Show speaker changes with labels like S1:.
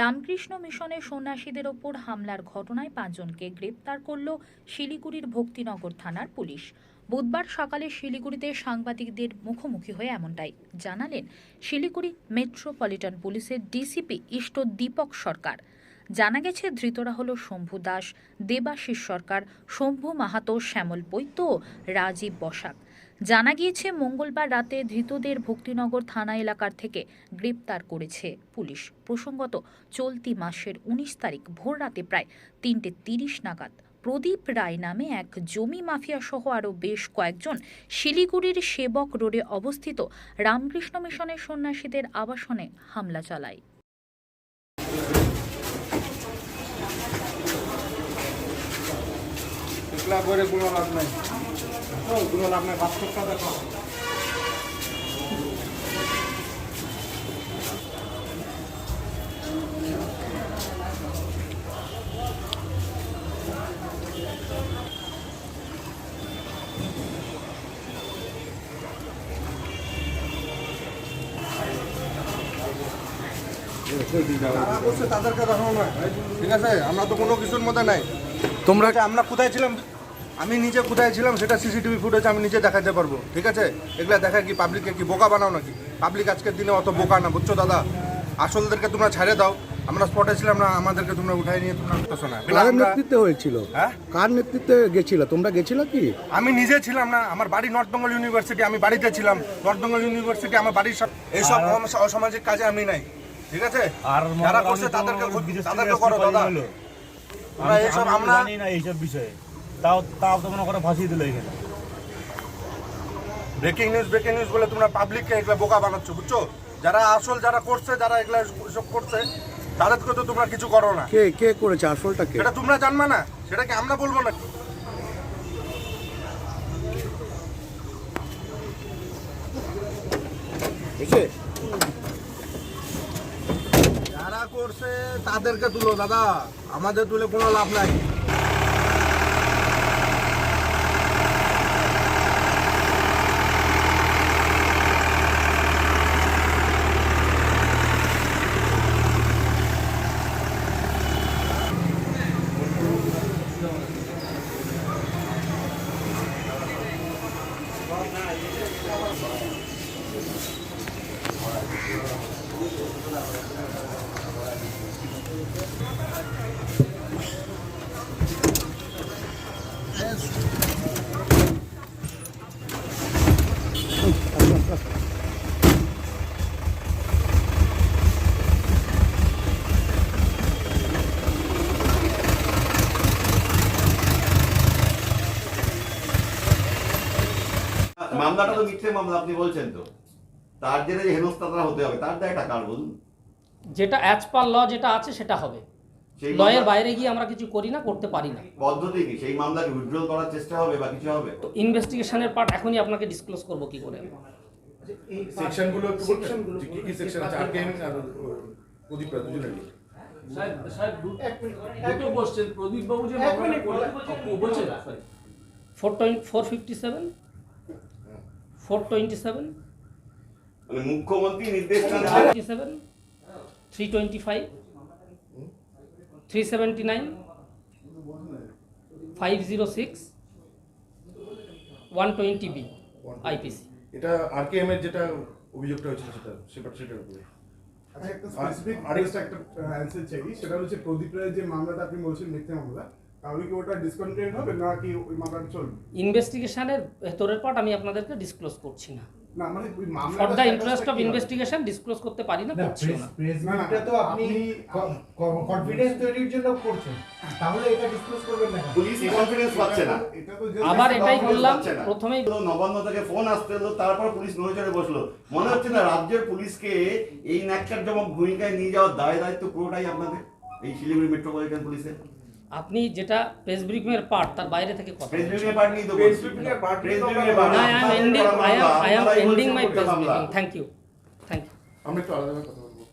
S1: রামকৃষ্ণ মিশনের সন্ন্যাসীদের ওপর হামলার ঘটনায় 5 জনকে গ্রেপ্তার করল শিলিগুড়ির ভক্তিনগর থানার পুলিশ। বুধবার সকালে শিলিগুড়িতে সাংবাদিকদের মুখোমুখি হয়ে এমনটাই জানালেন শিলিগুড়ি মেট্রোপলিটন পুলিশের ডিসিপি ইষ্ট দীপক সরকার। জানা গেছে ধৃতরা হল শম্ভু দাস, দেবাশিস সরকার, শম্ভু মাহাতো, শ্যামল বৈদ্য ও রাজীব বসাক। জানা গিয়েছে মঙ্গলবার রাতে ধৃতদের ভক্তিনগর থানা এলাকার থেকে গ্রেপ্তার করেছে পুলিশ। প্রসঙ্গত, চলতি মাসের 19 তারিখ ভোর রাতে প্রায় 3:30 নাগাদ প্রদীপ রায় নামে এক জমি মাফিয়া সহ আরও বেশ কয়েকজন শিলিগুড়ির সেবক রোডে অবস্থিত রামকৃষ্ণ মিশনের সন্ন্যাসীদের আবাসনে হামলা চালায়।
S2: বাস্তবটা দেখো। তাদেরকে দেখানো নয়, ঠিক আছে? আমরা তো কোনো কিছুর মধ্যে নাই। তোমরা আমরা কোথায় ছিলাম, আমি নিজে কোথায় ছিলাম সেটা সিসিটিভি ফুটেজ আমি নিজে দেখাতে পারবো, ঠিক আছে? এগুলা দেখা কি পাবলিককে কি বোকা বানাও নাকি? পাবলিক আজকের দিনে অত বোকা না, বুঝছো দাদা? আসলদেরকে তোমরা ছাড়ে দাও। আমরা স্পটে ছিলাম না, আমাদেরকে তোমরা উঠাই নিয়ে তোমরা করতেছো না।
S3: কার নেতৃত্বে হয়েছিল?
S2: হ্যাঁ, কার
S3: নেতৃত্বে গেছিল? তোমরা গেছিল কি?
S2: আমি নিজে ছিলাম না, আমার বাড়ি নর্থ বেঙ্গল ইউনিভার্সিটি, আমি বাড়িতে ছিলাম। নর্থ বেঙ্গল ইউনিভার্সিটি আমার বাড়ির এইসব অসামাজিক কাজে আমি নাই, ঠিক আছে? আর যারা করছে তাদেরকে করো দাদা। আমরা এইসব আমরা জানি না এইসব বিষয়ে, তাও তো মনে করে ফাঁসিয়ে দিল এখানে। ব্রেকিং নিউজ বলে তোমরা পাবলিককে এগুলা বোকা বানাচ্ছ, বুঝছো? যারা আসল যারা করছে, যারা এগুলা সব করছে, তাদেরকে তো তোমরা কিছু করো না।
S3: কে করেছে আসলটা কে?
S2: সেটা তোমরা জানবা না, সেটা কি আমরা বলবো না? যারা করছে তাদেরকে তুলো দাদা, আমাদের তুলে কোনো লাভ নাই।
S4: মামলাটা তো মিথ্যে মামলা আপনি বলছেন, তো তার জেরে যে হেনস্থাটা হতে হবে তার দায়টা কার বলুন?
S5: যেটা অ্যাজ পার ল যেটা আছে সেটা হবে। লয়ের বাইরে গিয়ে আমরা কিছু করি না, করতে পারি না।
S4: পদ্ধতি কি? সেই মামলাকে উইথড্রল করার চেষ্টা হবে বা কিছু হবে?
S5: তো ইনভেস্টিগেশনের পার্ট এখনই আপনাকে ডিসক্লোজ করব কি করে।
S6: এই সেকশনগুলো একটু বলবেন যে কি কি সেকশন আছে? আরকেএম আর প্রদীপ রায় দুজনেরই।
S7: সাহেব দুটো কোশ্চেন। প্রদীপ বাবু যে মামলা বলছেন
S5: 457
S4: মানে মুখ্যমন্ত্রী নির্দেশ
S5: 325 379 506 120B আইপিসি।
S6: এটা আরকেএম এর যেটা অভিযোগটা হয়েছিল সেটার উপরে।
S8: আচ্ছা, একটা স্পেসিফিক আরেকটা অ্যানসার চাই। সেটা হচ্ছে প্রদীপ রায়ের যে মামলাটা আপনি বলছেন মিথ্যা মামলা, তাহলে কি ওটা ডিসকন্টিনিউ হবে না কি ওই মামলাটা চলবে?
S5: ইনভেস্টিগেশনের ভেতরের পার্ট আমি আপনাদেরকে ডিসক্লোজ করছি না।
S8: না মানে ওই মামলা
S5: for the interest of investigation disclose করতে পারি না, করছি না।
S9: প্রেস মিটটা তো আপনি কনফিডেন্স তৈরির জন্য করছেন, তাহলে এটা ডিসক্লোজ করবেন না?
S4: পুলিশ কনফিডেন্স পাচ্ছে না।
S5: আবার এটাই বললাম প্রথমেই,
S4: নবান্ন থেকে ফোন আসতে হলো, তারপর পুলিশ নড়েচড়ে বসলো। মনে হচ্ছে না রাজ্যের পুলিশকে এই ন্যাক্কারজনক ভূমিকায় নিয়ে যাওয়ার দায়িত্ব পুরোটাই আপনাদের, এই শিলিগুড়ি মেট্রোপলিটন পুলিশের।
S5: আপনি যেটা প্রেস ব্রিফিংয়ের পার্ট তার বাইরে থেকে কথা
S4: প্রেস ব্রিফিংয়ের পার্ট নিয়ে তো প্রেস ব্রিফিংয়ের part
S5: I am ending my press briefing. Thank you.
S6: আমরা একটু আলাদা কথা